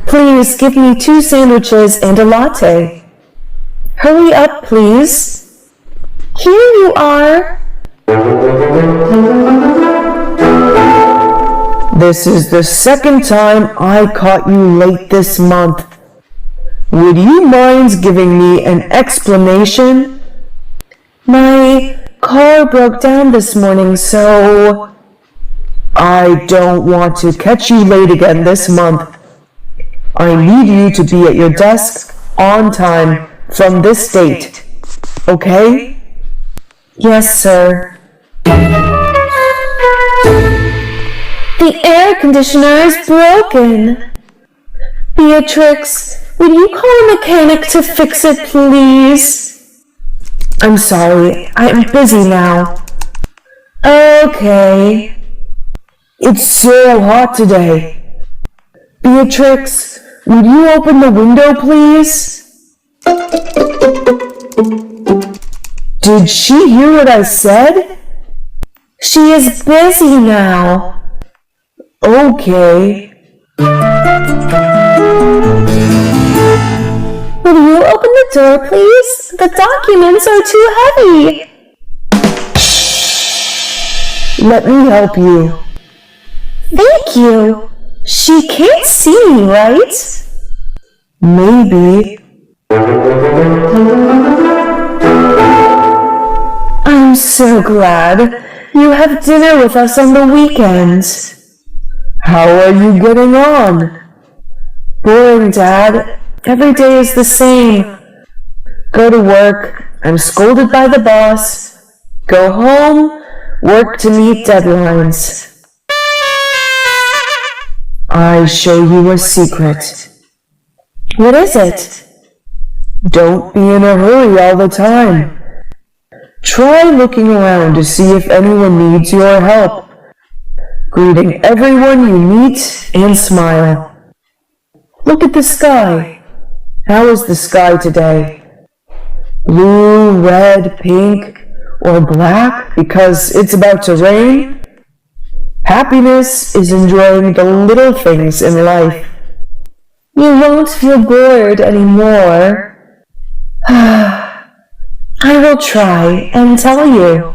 Please give me 2 sandwiches and a latte. Hurry up, please. Here you are. This is the second time I caught you late this month. Would you mind giving me an explanation? My car broke down this morning, so I don't want to catch you late again this month. I need you to be at your desk on time from this date. Okay? Yes, sir. The air conditioner is broken. Beatrix, would you call a mechanic to fix it, please? I'm sorry, I'm busy now. Okay. It's so hot today. Beatrix, would you open the window, please? Did she hear what I said? She is busy now. Okay. Will you open the door, please? The documents are too heavy. Let me help you. Thank you. She can't see me, right? Maybe. I'm so glad you have dinner with us on the weekend. How are you getting on? Boring, Dad. Every day is the same. Go to work, I'm scolded by the boss. Go home, work to meet deadlines. I show you a secret. What is it? Don't be in a hurry all the time. Try looking around to see if anyone needs your help. Greeting everyone you meet and smile. Look at the sky. How is the sky today? Blue, red, pink, or black because it's about to rain? Happiness is enjoying the little things in life. You won't feel bored anymore. I will try and tell you.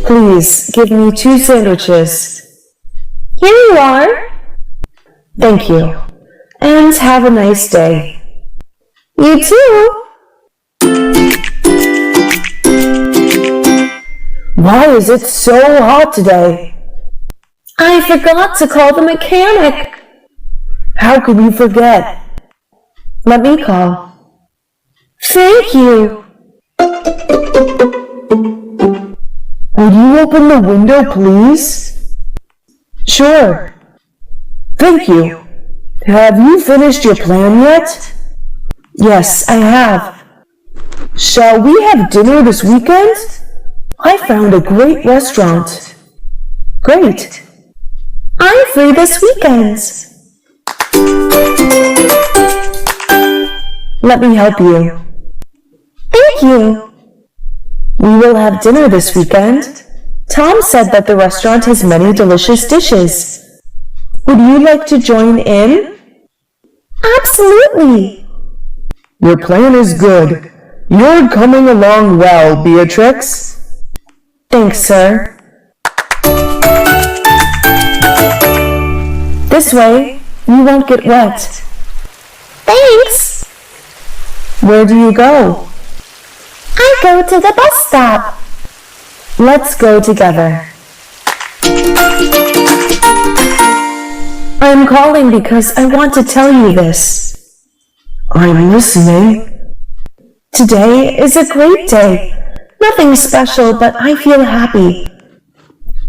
Please give me 2 sandwiches. Here you are. Thank you. And have a nice day. You too. Why is it so hot today? I forgot to call the mechanic. How could you forget? Let me call. Thank you. Would you open the window, please? Sure. Thank you. Have you finished your plan yet? Yes, I have. Shall we have dinner this weekend? I found a great restaurant. Great. I'm free this weekend. Let me help you. Thank you. We will have dinner this weekend. Tom said that the restaurant has many delicious dishes. Would you like to join in? Absolutely. Your plan is good. You're coming along well, Beatrix. Thanks, sir. This way, you won't get wet. Thanks. Where do you go? I go to the bus stop. Let's go together. I'm calling because I want to tell you this. I'm listening. Today is a great day. Nothing special, but I feel happy.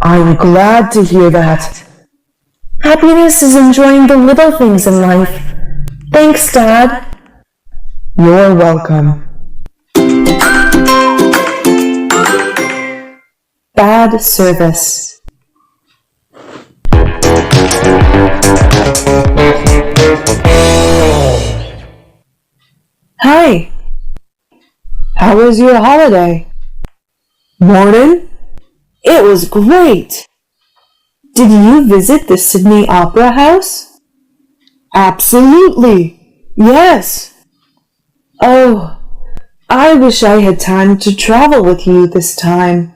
I'm glad to hear that. Happiness is enjoying the little things in life. Thanks, Dad. You're welcome. Bad service. Hi. How was your holiday? Morning? It was great! Did you visit the Sydney Opera House? Absolutely! Yes! Oh, I wish I had time to travel with you this time.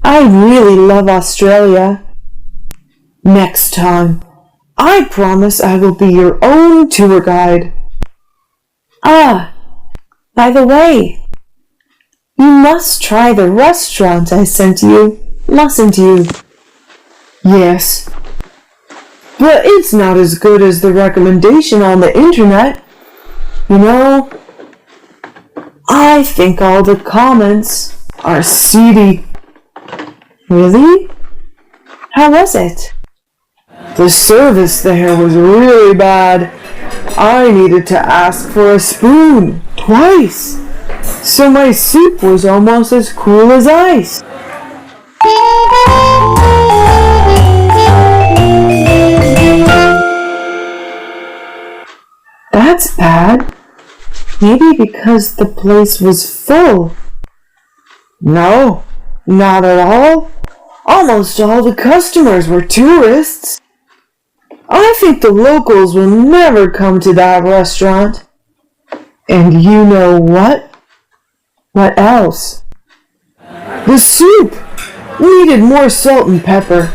I really love Australia. Next time, I promise I will be your own tour guide. Ah, by the way, you must try the restaurant I sent you, mustn't you? Yes, but it's not as good as the recommendation on the internet. You know, I think all the comments are seedy. Really? How was it? The service there was really bad. I needed to ask for a spoon twice, so my soup was almost as cool as ice. That's bad. Maybe because the place was full. No, not at all. Almost all the customers were tourists. I think the locals will never come to that restaurant. And you know what? What else? The soup needed more salt and pepper.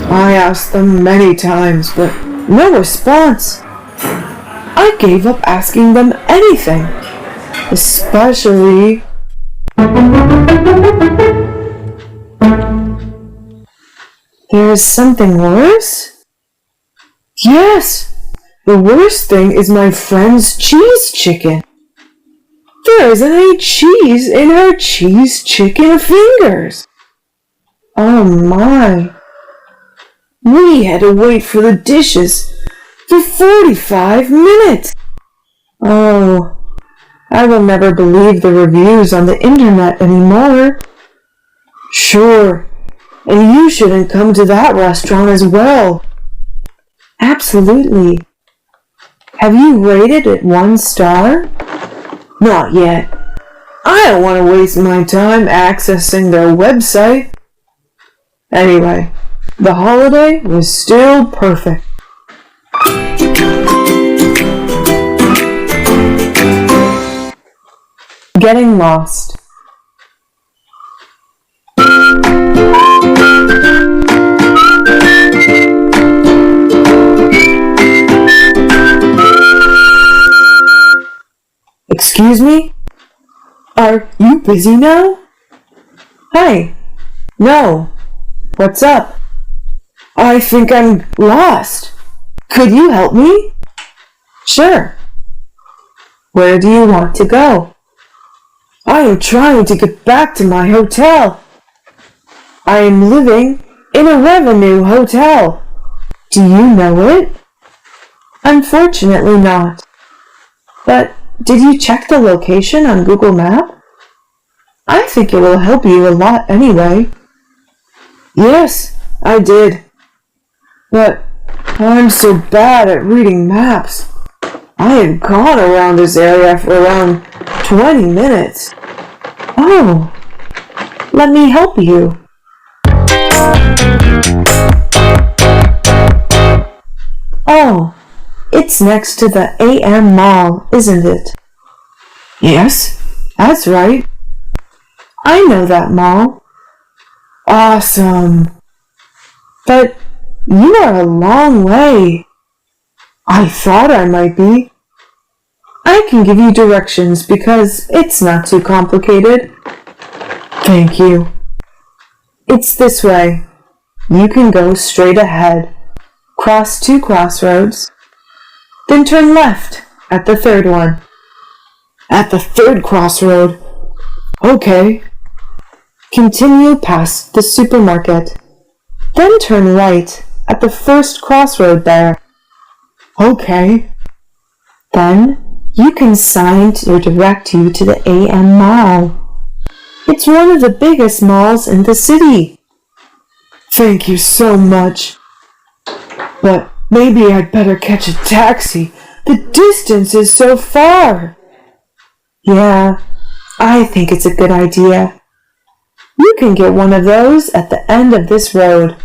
I asked them many times, but no response. I gave up asking them anything, especially... There's something worse? Yes, the worst thing is my friend's cheese chicken. There isn't any cheese in her cheese chicken fingers. Oh my. We had to wait for the dishes for 45 minutes. Oh, I will never believe the reviews on the internet anymore. Sure, and you shouldn't come to that restaurant as well. Absolutely. Have you rated it 1 star? Not yet. I don't want to waste my time accessing their website. Anyway, the holiday was still perfect. Getting lost. Excuse me? Are you busy now? Hi. No. What's up? I think I'm lost. Could you help me? Sure. Where do you want to go? I am trying to get back to my hotel. I am living in a revenue hotel. Do you know it? Unfortunately not. But did you check the location on Google Maps? I think it will help you a lot anyway. Yes, I did. But I'm so bad at reading maps. I had gone around this area for around 20 minutes. Oh, let me help you. Oh, it's next to the AM Mall, isn't it? Yes, that's right. I know that mall. Awesome. But you are a long way. I thought I might be. I can give you directions because it's not too complicated. Thank you. It's this way. You can go straight ahead, cross 2 crossroads, then turn left at the 3rd one. At the 3rd crossroad. Okay. Continue past the supermarket, then turn right at the 1st crossroad there. Okay. Then you can sign to direct you to the AM Mall. It's one of the biggest malls in the city. Thank you so much. But maybe I'd better catch a taxi. The distance is so far. Yeah, I think it's a good idea. You can get one of those at the end of this road.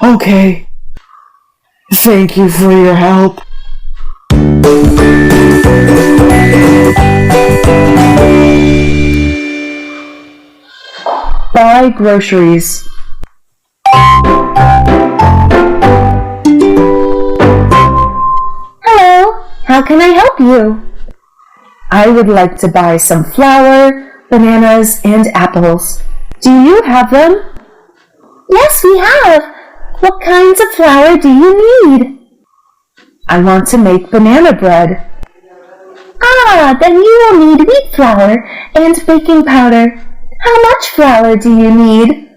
Okay. Thank you for your help. Buy groceries. Hello, how can I help you? I would like to buy some flour, bananas, and apples. Do you have them? Yes, we have. What kinds of flour do you need? I want to make banana bread. Ah, then you will need wheat flour and baking powder. How much flour do you need?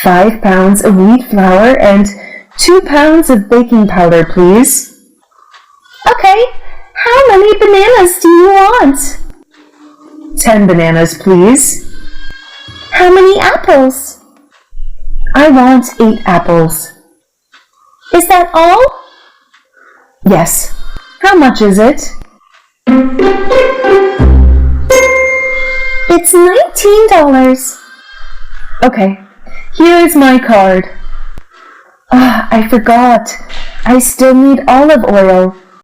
5 pounds of wheat flour and 2 pounds of baking powder, please. Okay, how many bananas do you want? 10 bananas, please. How many apples? I want 8 apples. Is that all? Yes. How much is it? It's $19. Okay, here is my card. I forgot. I still need olive oil.